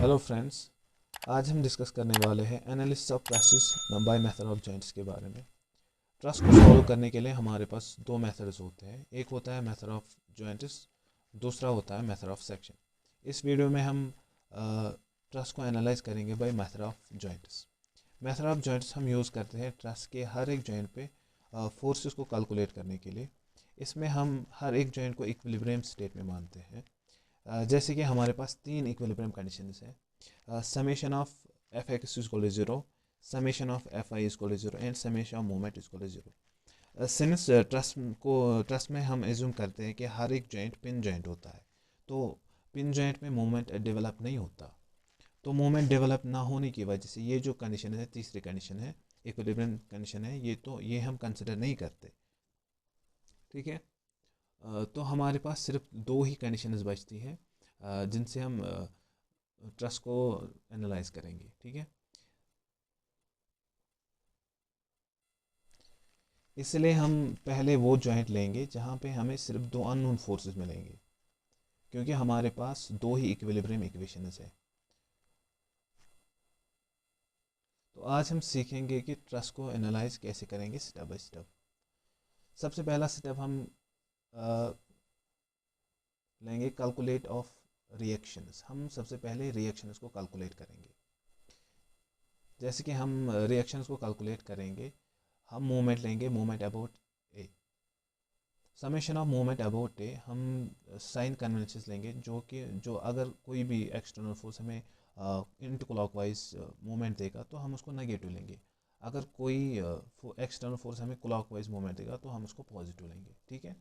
Hello friends, आज हम discuss करने वाले हैं analysis of trusses by method of joints के बारे में। ट्रस को सॉल्व करने के लिए हमारे पास दो मेथड्स होते हैं। एक होता है मेथड ऑफ जॉइंट्स, दूसरा होता है मेथड ऑफ सेक्शन। इस वीडियो में हम ट्रस को एनालाइज करेंगे by method of joints. Method of joints हम यूज़ करते हैं ट्रस के हर एक जॉइंट पे फोर्सेस को कैलकुलेट करने के लिए। इसमें हम हर एक जॉइंट को इक्विलिब्रियम स्टेट में मानते हैं। जैसे कि हमारे पास तीन इक्विलिब्रियम कंडीशंस हैं, summation of F X is equal to zero, summation of F I is equal to zero and summation of moment is equal to zero. Since truss में हम एज्यूम करते हैं कि हर एक जॉइंट पिन जॉइंट होता है, तो पिन जॉइंट में मोमेंट डेवलप नहीं होता। तो मोमेंट डेवलप ना होने की वजह से ये जो कंडीशन है, तीसरी कंडीशन है, इक्विलिब्रियम कंडीशन है, ये हम कंसिडर नहीं करते। ठीक है। तो हमारे पास सिर्फ दो ही कंडीशंस बचती हैं जिनसे हम ट्रस्ट को एनालाइज करेंगे। ठीक है, इसलिए हम पहले वो जॉइंट लेंगे जहाँ पे हमें सिर्फ दो अननोन फोर्सेस मिलेंगे, क्योंकि हमारे पास दो ही इक्विलिब्रियम इक्वेशंस है। तो आज हम सीखेंगे कि ट्रस्ट को एनालाइज कैसे करेंगे स्टेप बाय स्टेप। सबसे पहला स्टेप हम लेंगे कैलकुलेट ऑफ रिएक्शंस। हम सबसे पहले रिएक्शंस को कैलकुलेट करेंगे। जैसे कि हम रिएक्शंस को कैलकुलेट करेंगे, हम मोमेंट लेंगे, moment about A, summation of moment about A. हम साइन कन्वेंशंस लेंगे जो अगर कोई भी एक्सटर्नल फोर्स हमें इंटू क्लॉकवाइज मोमेंट देगा तो हम उसको नेगेटिव लेंगे। अगर कोई एक्सटर्नल फोर्स हमें क्लॉकवाइज मोमेंट देगा तो हम उसको पॉजिटिव लेंगे। ठीक है,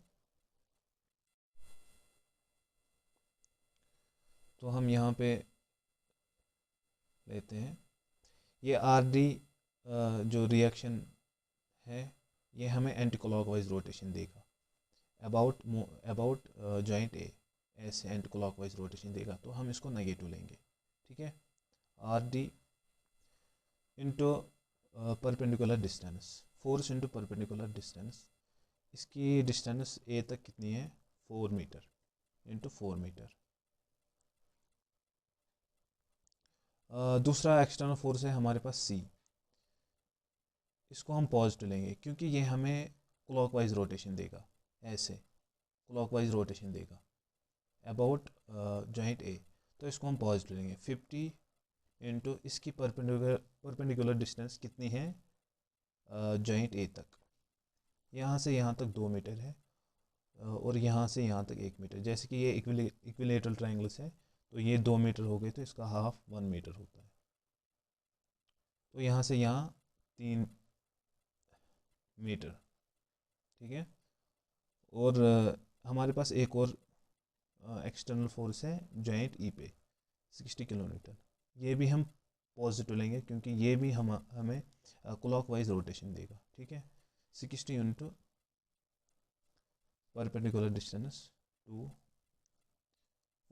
तो हम यहाँ पे लेते हैं ये आर डी जो रिएक्शन है, ये हमें एंटी क्लॉकवाइज रोटेशन देगा अबाउट जॉइंट ए, ऐसे एंटी क्लॉकवाइज रोटेशन देगा, तो हम इसको नेगेटिव लेंगे। ठीक है, are D into perpendicular distance, force into perpendicular distance. इसकी डिस्टेंस ए तक कितनी है, 4 मीटर इंटू 4 मीटर। दूसरा एक्सटर्नल फोर्स है हमारे पास सी, इसको हम पॉजिटिव लेंगे क्योंकि ये हमें क्लॉकवाइज रोटेशन देगा, ऐसे क्लॉकवाइज रोटेशन देगा अबाउट जॉइंट ए, तो इसको हम पॉजिटिव लेंगे। 50 इंटू इसकी परपेंडिकुलर डिस्टेंस कितनी है जॉइंट ए तक, यहाँ से यहाँ तक 2 मीटर है और यहाँ से यहाँ तक 1 मीटर। जैसे कि ये इक्विलेटरल ट्रायंगल्स है, तो ये 2 मीटर हो गए, तो इसका हाफ 1 मीटर होता है। तो यहाँ से यहाँ 3 मीटर। ठीक है, और हमारे पास एक और एक्सटर्नल फोर्स है जॉइंट ई पे 60 किलोमीटर। ये भी हम पॉजिटिव लेंगे क्योंकि ये भी हमें क्लॉकवाइज रोटेशन देगा। ठीक है, 60 इंटू परपेंडिकुलर डिस्टेंस 2,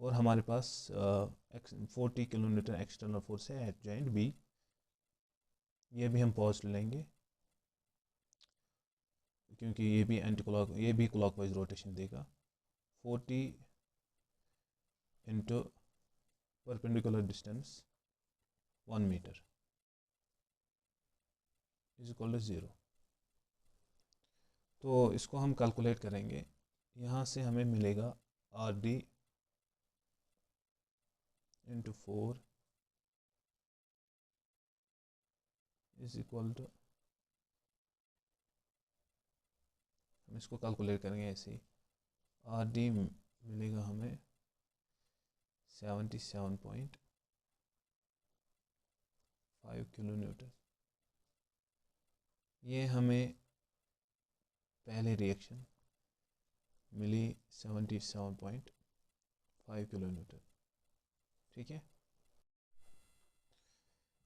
और हमारे पास 40 किलोमीटर एक्सटर्नल फोर्स है एट जॉइंट बी, ये भी हम पॉजिटिव लेंगे क्योंकि ये भी क्लॉकवाइज रोटेशन देगा। 40 into perpendicular distance 1 metre is equal to 0। तो इसको हम कैलकुलेट करेंगे, यहाँ से हमें मिलेगा R D into 4 is equal to, हम इसको कैलकुलेट करेंगे ऐसे ही, आर डी मिलेगा हमें 77.5 किलो न्यूटन। ये हमें पहले रिएक्शन मिली 77.5 किलो न्यूटन। ठीक है,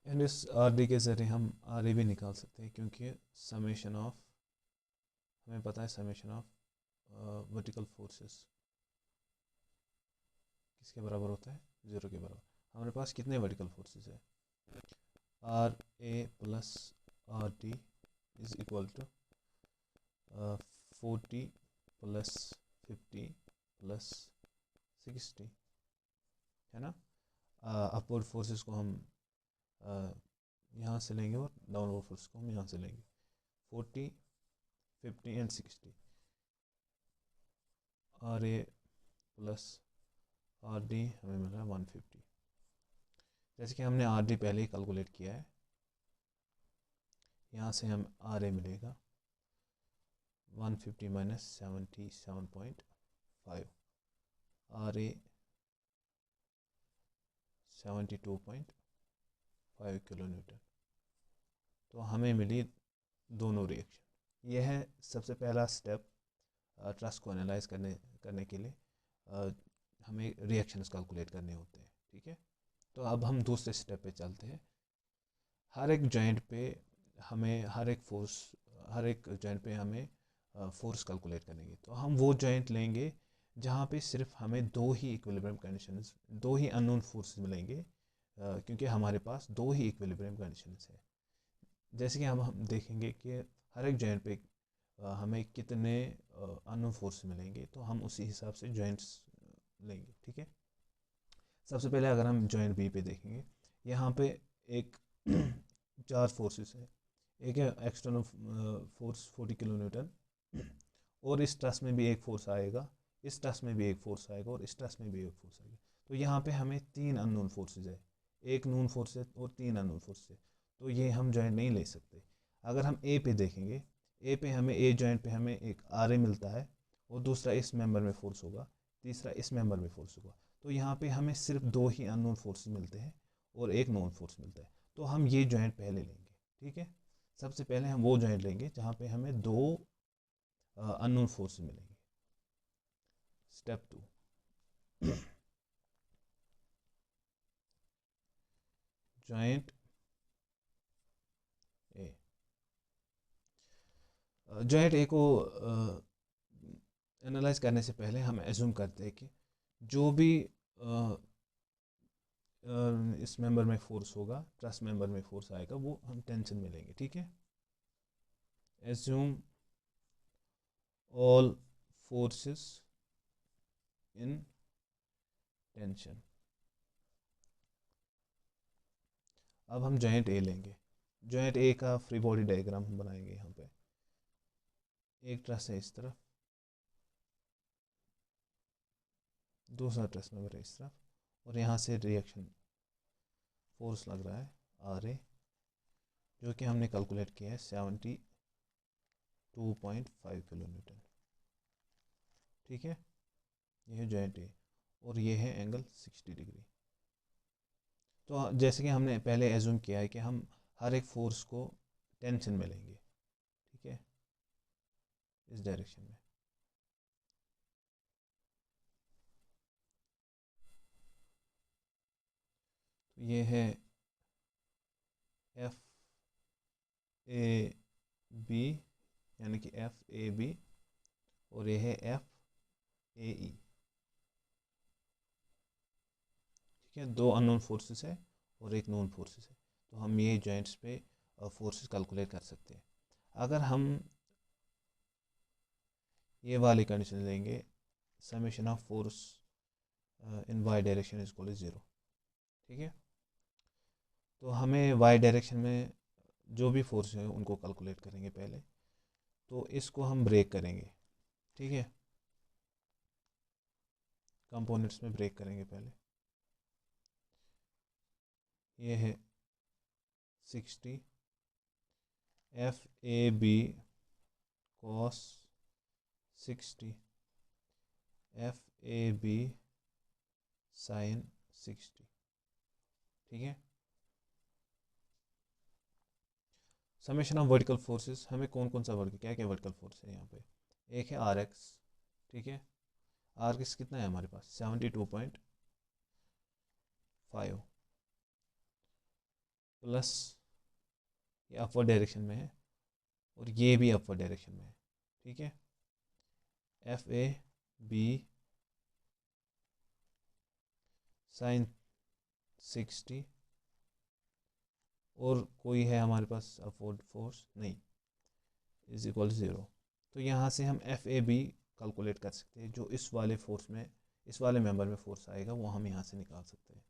एंड इस आर डी के ज़रिए हम आर ए भी निकाल सकते हैं क्योंकि समेशन ऑफ, हमें पता है समेशन ऑफ वर्टिकल फोर्सेस किसके बराबर होता है, 0 के बराबर। हमारे पास कितने वर्टिकल फोर्सेस है, R A plus R D is equal to 40 plus 50 plus 60, है ना। अपवर्ड फोर्सेस को हम यहाँ से लेंगे और डाउनवर्ड फोर्स को हम यहाँ से लेंगे 40, 50 and 60। R A plus R D हमें मिल रहा है 150। जैसे कि हमने आर डी पहले ही कैलकुलेट किया है, यहाँ से हम आर ए मिलेगा 150 minus 77.5, R A 72.5 kilo newton. तो हमें मिली दोनों रिएक्शन। यह है सबसे पहला स्टेप ट्रस्ट को एनालाइज करने के लिए। हमें रिएक्शंस कैलकुलेट करने होते हैं, ठीक है। तो अब हम दूसरे स्टेप पे चलते हैं। हर एक जॉइंट पे हमें हर एक जॉइंट पे हमें फोर्स कैलकुलेट करेंगे। तो हम वो जॉइंट लेंगे जहाँ पे सिर्फ हमें दो ही इक्विलिब्रियम कंडीशंस, दो ही अननोन फोर्सेस मिलेंगे, क्योंकि हमारे पास दो ही इक्विलिब्रियम कंडीशंस है। जैसे कि हम देखेंगे कि हर एक जॉइंट पे हमें कितने अननोन फोर्स मिलेंगे, तो हम उसी हिसाब से जॉइंट्स लेंगे, ठीक है। सबसे पहले अगर हम जॉइंट बी पे देखेंगे, यहाँ पे एक 4 फोर्सेस है। एक है एक्सटर्नल फोर्स 40 किलो न्यूटन, और इस ट्रस में भी एक फोर्स आएगा, इस ट्रस में भी एक फोर्स आएगा, और इस ट्रस में भी एक फोर्स आएगा। तो यहाँ पे हमें 3 अननोन फोर्सेस है, एक नोन फोर्स है और 3 अननोन फोर्स है। तो ये हम जॉइंट नहीं ले सकते। अगर हम ए पे देखेंगे, ए जॉइंट पे हमें एक आर ए मिलता है, और दूसरा इस मेंबर में फोर्स होगा, तीसरा इस मेंबर में फोर्स होगा। तो यहाँ पे हमें सिर्फ दो ही अननोन फोर्स मिलते हैं और एक नोन फोर्स मिलता है। तो हम ये जॉइंट पहले लेंगे, ठीक है। सबसे पहले हम वो जॉइंट लेंगे जहाँ पे हमें दो अननोन फोर्स मिलेंगे। स्टेप 2, जॉइंट ए। जॉइंट ए को एनालाइज करने से पहले हम एज्यूम करते हैं कि जो भी इस मेंबर में फोर्स होगा, ट्रस मेंबर में फोर्स आएगा, वो हम टेंशन में लेंगे, ठीक है। Assume all forces in tension. अब हम जॉइंट ए लेंगे। जॉइंट ए का फ्री बॉडी डायग्राम हम बनाएंगे। यहाँ पे एक ट्रस है इस तरफ, दूसरा ट्रस मेंबर है इस तरफ, और यहाँ से रिएक्शन फोर्स लग रहा है आर ए, जो कि हमने कैलकुलेट किया है 72.5 किलो न्यूटन, ठीक है। ये है जॉइंट ए, और ये है एंगल 60 डिग्री। तो जैसे कि हमने पहले एज्यूम किया है कि हम हर एक फोर्स को टेंशन में लेंगे, ठीक है, इस डायरेक्शन में। तो ये है एफ ए बी, यानी कि एफ ए बी, और ये है एफ ए ई, ठीक है। दो अननोन फोर्सेस है और एक नोन फोर्सेस है। तो हम ये जॉइंट्स पे फोर्सेस कैलकुलेट कर सकते हैं। अगर हम ये वाली कंडीशन लेंगे, summation of force in Y direction is equal to 0, ठीक है। तो हमें वाई डायरेक्शन में जो भी फोर्स है उनको कैलकुलेट करेंगे पहले। तो इसको हम ब्रेक करेंगे, ठीक है, कंपोनेंट्स में ब्रेक करेंगे पहले। ये है 60 F A B cos 60 F A B sine 60, ठीक है। समेशन ऑफ वर्टिकल फोर्सेस, हमें कौन कौन सा क्या क्या वर्टिकल फोर्स है यहाँ पे। एक है आर एक्स, ठीक है। आर एक्स कितना है हमारे पास 72.5 प्लस ये अपवर्ड डायरेक्शन में है और ये भी अपवर्ड डायरेक्शन में है, ठीक है। एफ ए बी साइन 60, और कोई है हमारे पास अपवर्ड फोर्स नहीं, इज इक्वल 0। तो यहाँ से हम एफ ए बी कैलकुलेट कर सकते हैं। जो इस वाले फोर्स में, इस वाले मेंबर में फोर्स आएगा, वो हम यहाँ से निकाल सकते हैं।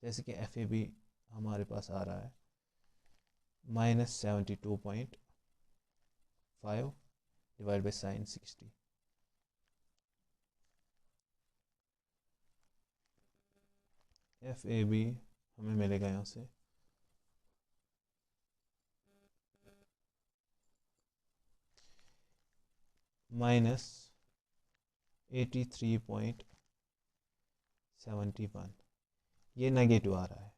जैसे कि एफ ए बी हमारे पास आ रहा है -72.5 divide by sine 60। F A B हमें मिलेगा यहाँ से -83.71। ये नेगेटिव आ रहा है।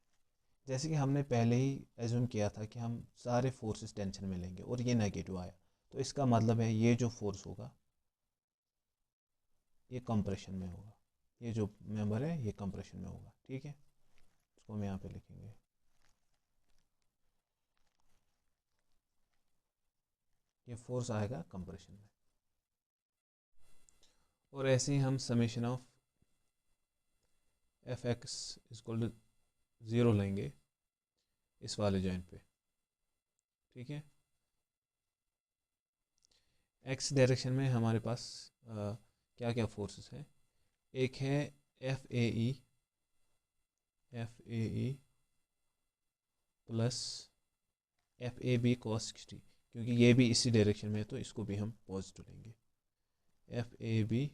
जैसे कि हमने पहले ही एज्यूम किया था कि हम सारे फोर्सेस टेंशन में लेंगे और ये नेगेटिव आया, तो इसका मतलब है ये जो फोर्स होगा ये कंप्रेशन में होगा। ये जो मेंबर है ये कंप्रेशन में होगा। ठीक है, इसको हम यहाँ पे लिखेंगे। ये फोर्स आएगा कंप्रेशन में। और ऐसे ही हम summation of F X equal to 0 लेंगे इस वाले जॉइंट पे। ठीक है, एक्स डायरेक्शन में हमारे पास क्या क्या फोर्सेस हैं। एक है F A E plus F A B cos 60, क्योंकि ये भी इसी डायरेक्शन में है तो इसको भी हम पॉजिटिव लेंगे। F A B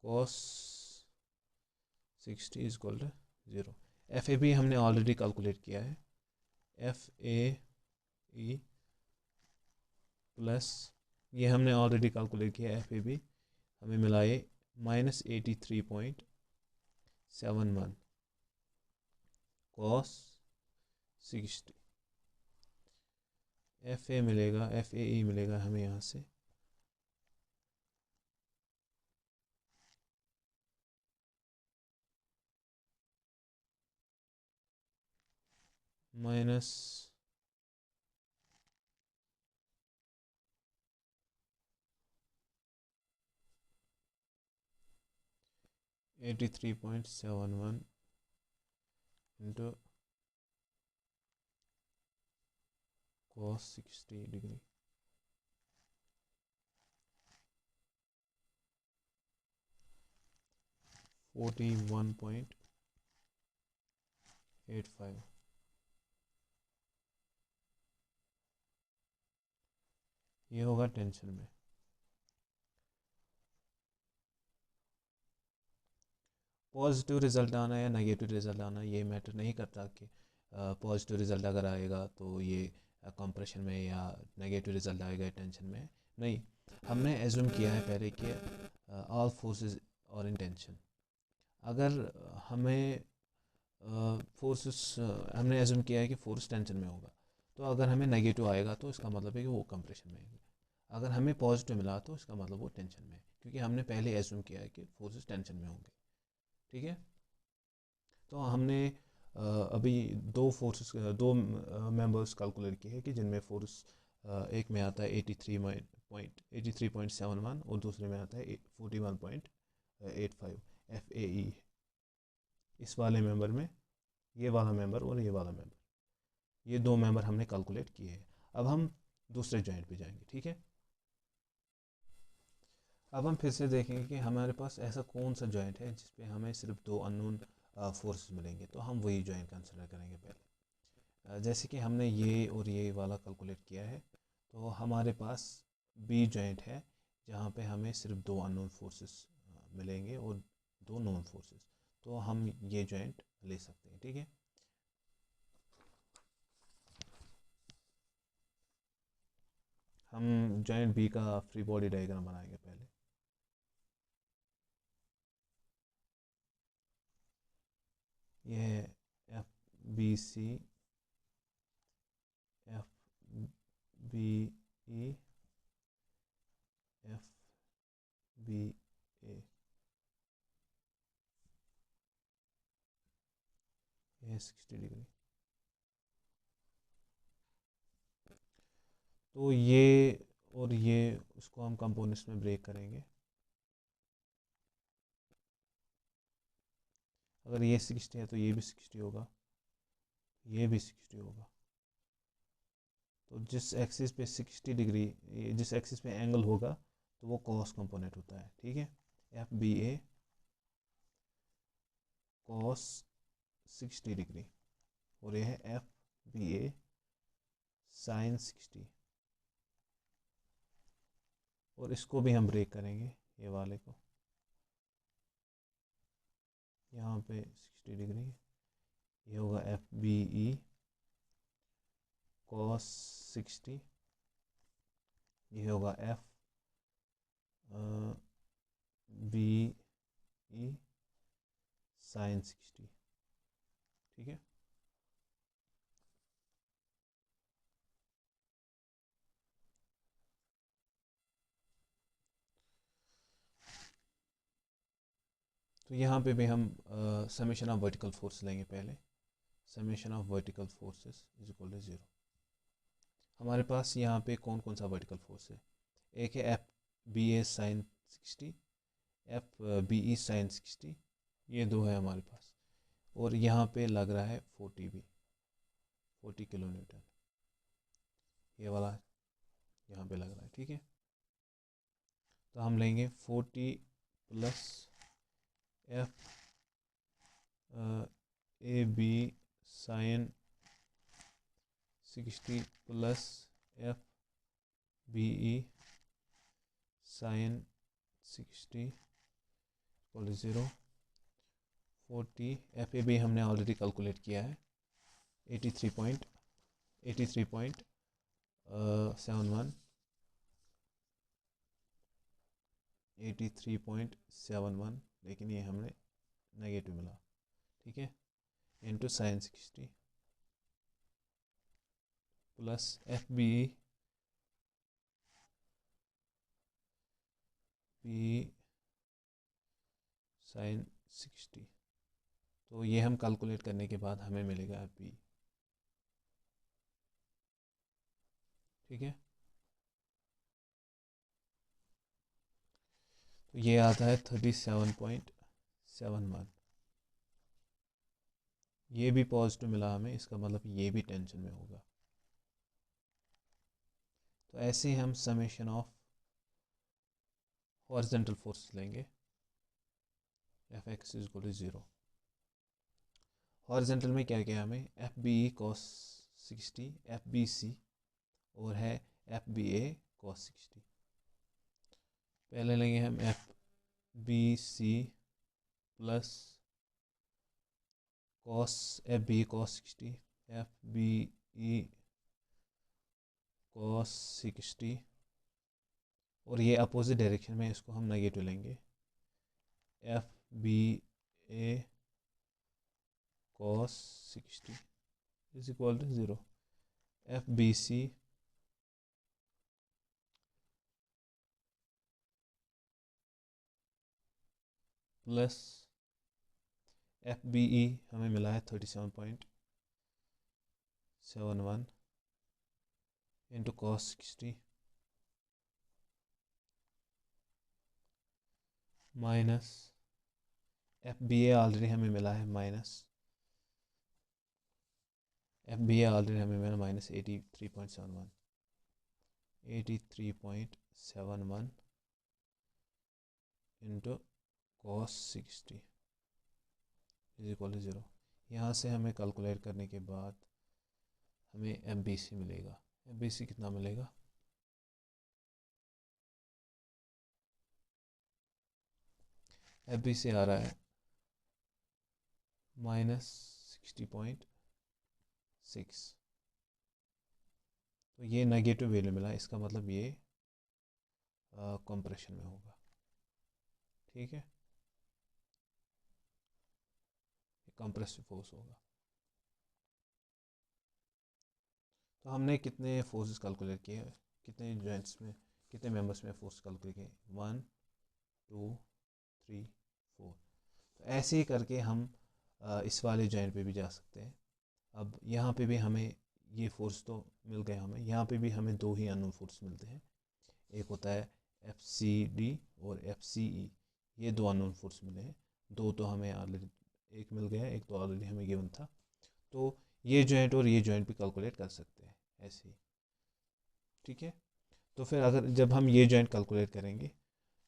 cos 60 is equal to 0। F A B हमने ऑलरेडी कैलकुलेट किया है। एफ ए ई प्लस ये हमने ऑलरेडी कैलकुलेट किया एफ ए बी, हमें मिला ये -83.71 कॉस 60। एफ ए मिलेगा, एफ ए ई मिलेगा हमें यहाँ से माइनस 83.71 इंटू cos 60 डिग्री। $41.85। ये होगा टेंशन में। पॉजिटिव रिज़ल्ट आना या नेगेटिव रिज़ल्ट आना ये मैटर नहीं करता कि पॉजिटिव रिज़ल्ट अगर आएगा तो ये कंप्रेशन में या नेगेटिव रिज़ल्ट आएगा टेंशन में। नहीं, हमने एज्यूम किया है पहले कि ऑल फोर्सेस और इन टेंशन। अगर हमें फोर्सेस हमने एज्यूम किया है कि फोर्स टेंशन में होगा, तो अगर हमें नेगेटिव आएगा तो इसका मतलब है कि वो कंप्रेशन में है। अगर हमें पॉजिटिव मिला तो इसका मतलब वो टेंशन में है, क्योंकि हमने पहले एज्यूम किया है कि फोर्सेस टेंशन में होंगे। ठीक है, तो हमने अभी दो मेंबर्स कैलकुलेट किए हैं कि जिनमें फोर्स एक में आता है 83.71 और दूसरे में आता है 41.85 एफ ए ई। इस वाले मेंबर में ये वाला मेंबर और ये वाला मेंबर, ये दो मेंबर हमने कैलकुलेट किए हैं। अब हम दूसरे जॉइंट पे जाएंगे। ठीक है, अब हम फिर से देखेंगे कि हमारे पास ऐसा कौन सा जॉइंट है जिस पे हमें सिर्फ दो अननोन फोर्सेस मिलेंगे, तो हम वही जॉइंट कंसिडर करेंगे पहले। जैसे कि हमने ये और ये वाला कैलकुलेट किया है, तो हमारे पास बी जॉइंट है जहाँ पे हमें सिर्फ दो अननोन फोर्सेस मिलेंगे और दो नोन फोर्सेस, तो हम ये जॉइंट ले सकते हैं। ठीक है, हम जॉइंट बी का फ्री बॉडी डायग्राम बनाएंगे पहले। ये है F B C, F B E, F B A, ये 60 डिग्री। तो ये और ये उसको हम कंपोनेंट्स में ब्रेक करेंगे। अगर ये 60 है तो ये भी 60 होगा, ये भी 60 होगा। तो जिस एक्सिस पे 60 डिग्री, जिस एक्सिस पे एंगल होगा तो वो कॉस कंपोनेंट होता है। ठीक है, F B A cos 60 degree और ये है एफ बी ए साइन 60। और इसको भी हम ब्रेक करेंगे, ये वाले को, यहाँ पे 60 डिग्री, ये होगा एफ बी ई कॉस 60, ये होगा एफ बी ई साइन 60। ठीक है, तो यहाँ पे भी हम समेशन ऑफ वर्टिकल फोर्स लेंगे पहले। Summation of vertical forces is equal to 0। हमारे पास यहाँ पे कौन कौन सा वर्टिकल फोर्स है? एक है F B A sine 60, F B E sine 60, ये दो है हमारे पास। और यहाँ पे लग रहा है 40 भी, 40 किलो न्यूटन, ये वाला यहाँ पे लग रहा है। ठीक है, तो हम लेंगे 40 plus F A B sine 60 plus F B E sine 60 equal 0। 40 F A B हमने ऑलरेडी कैलकुलेट किया है, 83.71, लेकिन ये हमें नेगेटिव मिला। ठीक है, into sine 60 plus F B sine 60, तो ये हम कैलकुलेट करने के बाद हमें मिलेगा एफ बी। ठीक है, तो ये आता है 37.71। ये भी पॉजिटिव मिला हमें, इसका मतलब ये भी टेंशन में होगा। तो ऐसे ही हम समेशन ऑफ हॉरिजॉन्टल फोर्स लेंगे, F X is equal to 0। Horizontal में क्या क्या हमें? F B E cos 60, F B C और है एफ बी ए कॉस 60। पहले लेंगे हम F B C plus cos F B cos 60, F B E cos 60, और ये अपोजिट डायरेक्शन में, इसको हम नेगेटिव लेंगे, F B A cos 60 is equal to 0। F B C plus F B E हमें मिला है 37.71 into cos 60 minus F B A already हमें मिला है minus, F B A already हमें मिला minus 83.71 into cos 60 is equal to 0। यहाँ से हमें कैलकुलेट करने के बाद हमें एम बी सी मिलेगा। एम बी सी कितना मिलेगा? एफ बी सी आ रहा है -60.6। तो ये नेगेटिव वैल्यू मिला, इसका मतलब ये कंप्रेशन में होगा। ठीक है, कंप्रेसिव फोर्स होगा। तो हमने कितने फोर्सेस कैलकुलेट किए, कितने जॉइंट्स में, कितने मेंबर्स में फोर्स कैलकुलेट किए? 1 2 3 4। तो ऐसे ही करके हम इस वाले जॉइंट पे भी जा सकते हैं। अब यहाँ पे भी हमें ये फोर्स तो मिल गए, हमें यहाँ पे भी हमें दो ही अननोन फोर्स मिलते हैं। एक होता है एफ सी डी और एफ सी ई, ये दो अननोन फोर्स मिले हैं। दो तो हमें ऑलरेडी, एक मिल गया, एक तो ऑलरेडी हमें गिवन था। तो ये जॉइंट और ये जॉइंट भी कैलकुलेट कर सकते हैं ऐसे ही। ठीक है, तो फिर अगर जब हम ये जॉइंट कैलकुलेट करेंगे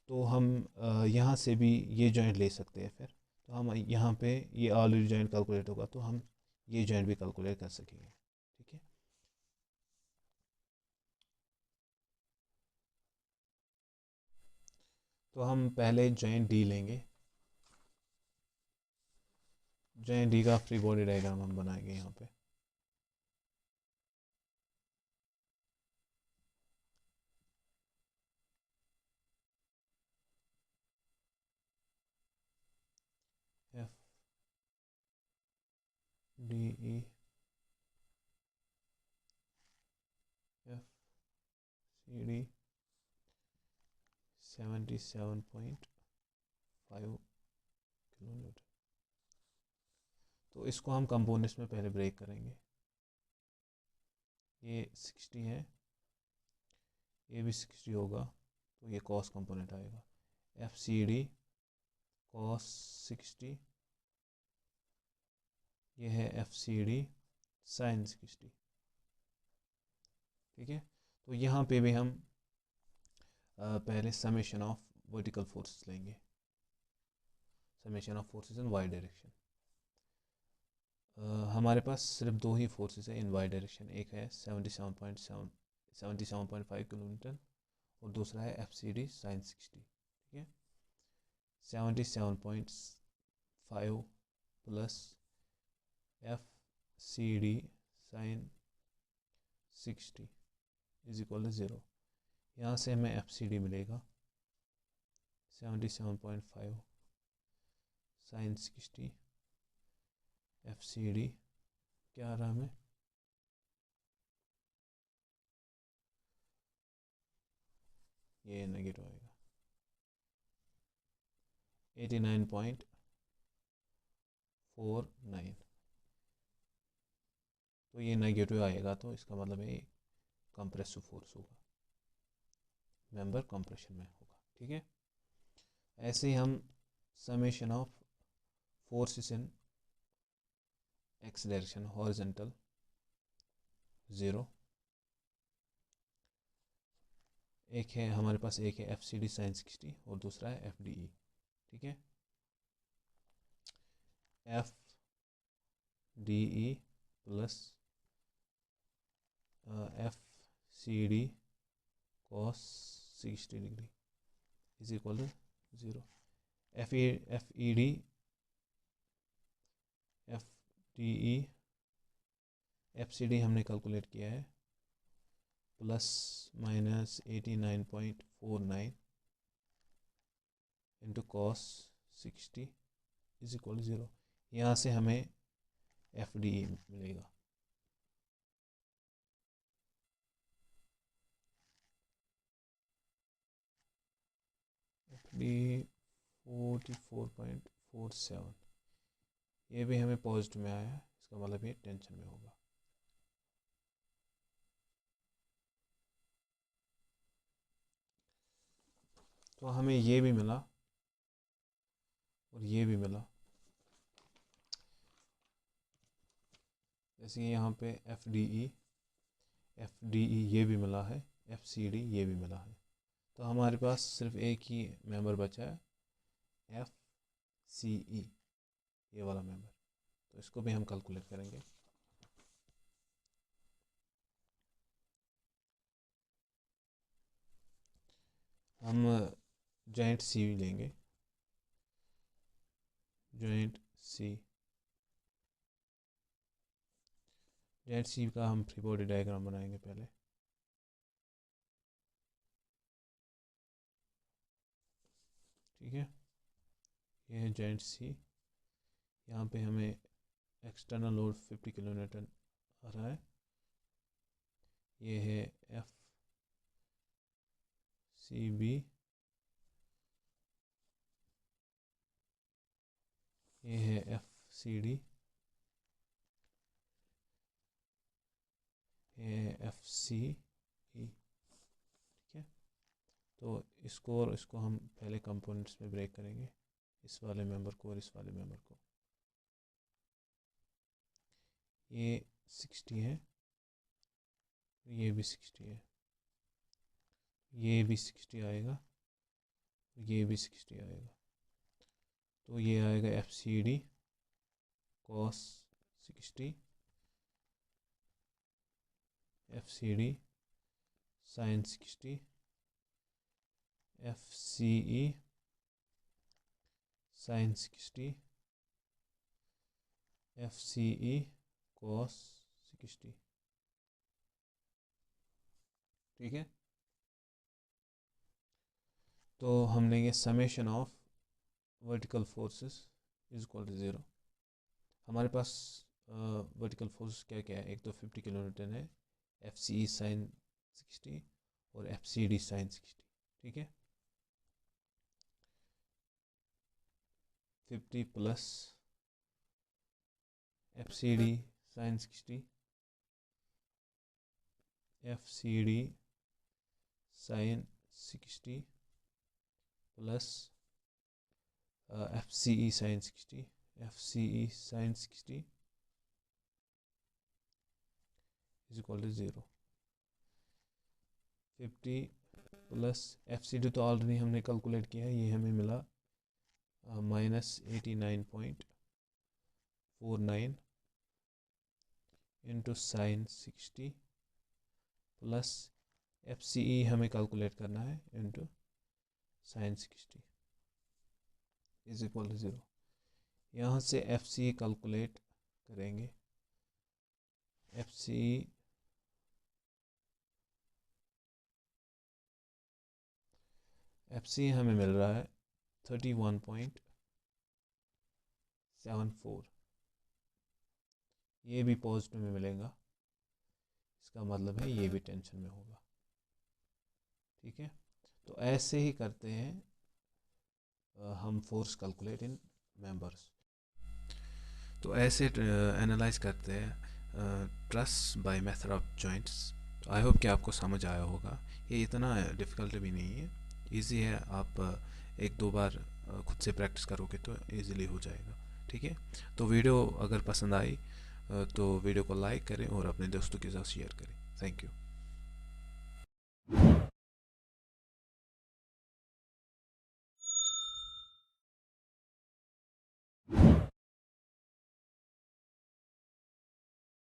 तो हम यहाँ से भी ये जॉइंट ले सकते हैं। फिर तो हम यहाँ पे ये ऑलरेडी जॉइंट कैलकुलेट होगा, तो हम ये जॉइंट भी कैलकुलेट कर सकेंगे। ठीक है, तो हम पहले जॉइंट डी लेंगे। जॉइंट डी का फ्री बॉडी डायग्राम हम बनाएंगे यहाँ पे। F D E F C D 77.5 kilometre. तो इसको हम कंपोनेंट्स में पहले ब्रेक करेंगे। ये 60 है, ये भी 60 होगा, तो ये कॉस कंपोनेंट आएगा। एफ सी डी कॉस 60, ये है एफ सी डी साइन 60। ठीक है, तो यहाँ पे भी हम पहले समेशन ऑफ वर्टिकल फोर्सेस लेंगे, summation of forces in Y direction. हमारे पास सिर्फ दो ही फोर्सेस है इन वाई डायरेक्शन, एक है 77.5 किलोमीटर और दूसरा है एफ सी डी साइन 60। ठीक है, 77.5 plus F C D sine 60 is equal to 0। यहाँ से हमें एफ सी डी मिलेगा 77.5 साइन 60 एफ सी डी क्या आ रहा हमें, ये नेगेटिव आएगा 89.49। तो ये नेगेटिव आएगा, तो इसका मतलब ये कंप्रेसिव फोर्स होगा, मेंबर कंप्रेशन में होगा। ठीक है, ऐसे ही हम summation of forces in x direction horizontal 0, एक है हमारे पास, एक है एफ सी डी साइन 60 और दूसरा है एफ डी ई। ठीक है, F D E plus F C D cos 60 degree is equal to 0। F E D F D E F C D हमने कैलकुलेट किया है plus minus 89.49 into cos 60 is equal to 0। यहाँ से हमें F D ई मिलेगा। F D 44.47, ये भी हमें पॉजिटिव में आया है, इसका मतलब ये टेंशन में होगा। तो हमें ये भी मिला और ये भी मिला, जैसे यहाँ पे एफ डी ई ये भी मिला है, एफ सी डी ये भी मिला है। तो हमारे पास सिर्फ एक ही मेंबर बचा है, एफ सी ई, ये वाला मेंबर। तो इसको भी हम कैलकुलेट करेंगे। हम जॉइंट सी लेंगे, जॉइंट सी का हम फ्री बॉडी डायग्राम बनाएंगे पहले। ठीक है, ये है जॉइंट सी। यहाँ पे हमें एक्सटर्नल लोड 50 किलो न्यूटन आ रहा है। ये है एफ सी बी, ये है एफ सी डी, ये है एफ सी ई। ठीक है, तो इसको और इसको हम पहले कंपोनेंट्स में ब्रेक करेंगे, इस वाले मेंबर को और इस वाले मेंबर को। ये 60 है, ये भी 60 है, ये भी 60 आएगा, ये भी 60 आएगा। तो ये आएगा FCD cos 60, FCD sin 60, FCE sin 60, FCE cos 60। ठीक है, तो हम लेंगे summation of vertical forces is equal to 0। हमारे पास वर्टिकल फोर्स क्या क्या है, एक तो 50 किलोन्यूटन है, FCE sin 60 और FCD sin 60। ठीक है, 50 plus FCD sin 60, FCD sin 60 plus FCE sin 60, FCE sin 60 is equal to 0। 50 plus FCD तो ऑलरेडी हमने कैलकुलेट किया है, ये हमें मिला -89.49 इंटू साइन 60 प्लस FCE हमें कैलकुलेट करना है into sine 60 is equal to 0। यहाँ से FCE कैलकुलेट करेंगे, FCE हमें मिल रहा है 31.74। ये भी पॉजिटिव में मिलेगा, इसका मतलब है ये भी टेंशन में होगा। ठीक है, तो ऐसे ही करते हैं हम फोर्स कैलकुलेट इन मेंबर्स। तो ऐसे एनालाइज करते हैं truss by method of joints. I hope कि आपको समझ आया होगा, ये इतना डिफ़िकल्ट भी नहीं है, इजी है। आप एक दो बार खुद से प्रैक्टिस करोगे तो इजीली हो जाएगा। ठीक है, तो वीडियो अगर पसंद आई तो वीडियो को लाइक करें और अपने दोस्तों के साथ शेयर करें। Thank you.